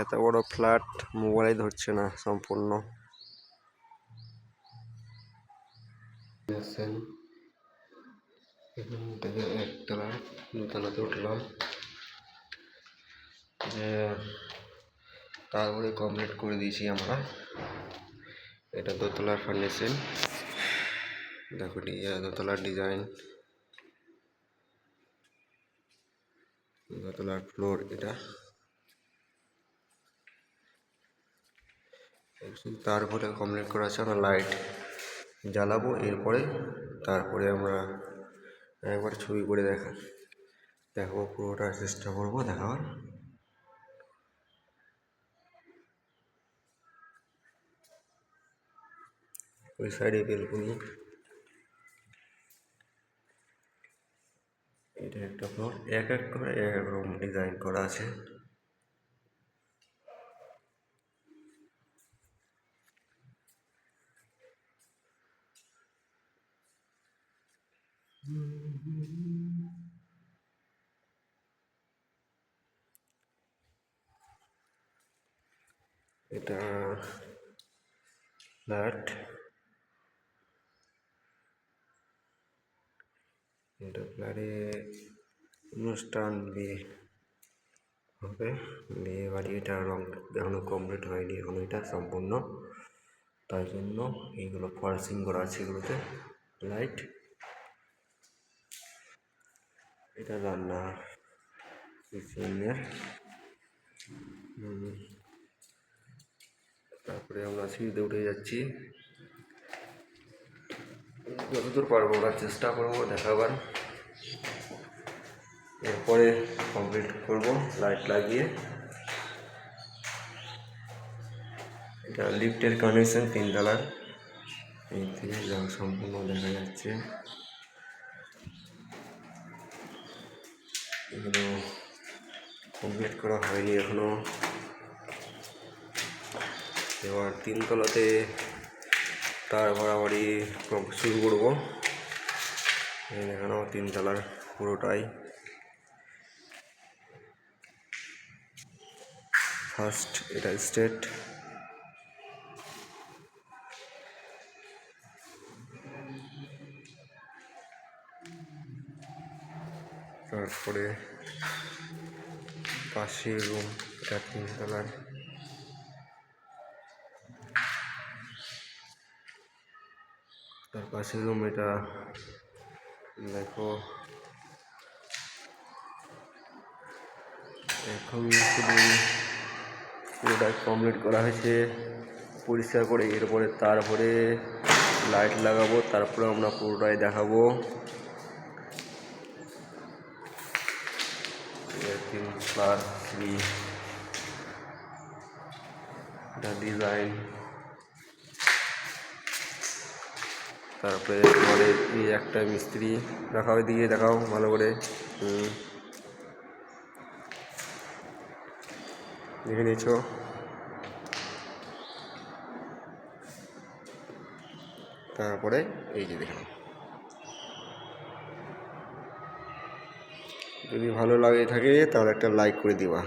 এত বড় ফ্ল্যাট মোবাইলে ধরছে না সম্পূর্ণ। এখান থেকে একতলা দুতলাতে উঠলাম, যে তারপরে কমপ্লিট করে দিয়েছি আমরা। এটা দোতলার ফার্নিশিং, দেখো দোতলার ডিজাইন, দোতলার ফ্লোর। এটা তারপরে কমপ্লিট করা আছে, আমরা লাইট জ্বালাবো। এরপরে তারপরে আমরা একবার ছবি করে দেখাবো, পুরোটা চেষ্টা করবো দেখাবার। ওই সাইডে বেলকনি, এটা একটা ফ্লোর, এক এক করে এক এক রকম ডিজাইন করা আছে। এটা ফ্ল্যাট, এটা ফ্ল্যাটে অনুষ্ঠান বিয়ে হবে, বিয়ে বাড়ি। এটা রং এখনো কমপ্লিট হয়নি, এখন এটা সম্পূর্ণ, তাই জন্য এইগুলো ফলসিং করা আছে এগুলোতে লাইট। এটা রান্না কিচেনের। তারপরে আমরা সিঁড়িতে উঠে যাচ্ছি, যতদূর পারবো আমরা চেষ্টা করবো দেখাবার। এরপরে কমপ্লিট করব লাইট লাগিয়ে। এটা লিফটের কানেকশন 3 তলার, এই থেকে যা সম্পূর্ণ দেখা যাচ্ছে। এগুলো কমপ্লিট করা হয়নি এখনো। এবার 3 তলাতে তার বাড়াবাড়ি শুরু করবো। এখানেও 3 তলার পুরোটাই ফার্স্ট, এটা স্টেট। তারপরে পাশের রুম, এটা 3 তলার। তার পাশের রুম, এটা দেখো। এখন শুধু পুরোটাই কমপ্লিট করা হয়েছে পরিষ্কার করে। এরপরে তারপরে লাইট লাগাবো, তারপরে আমরা পুরোটাই দেখাবো। 3 তলার সিঁড়ি, এটা ডিজাইন। তারপরে আমাদের এই একটা মিস্ত্রি দেখাও, দিয়ে দেখাও ভালো করে। দেখে নিয়েছ। তারপরে এই যে দেখো, যদি ভালো লাগে থাকে তাহলে একটা লাইক করে দিবা।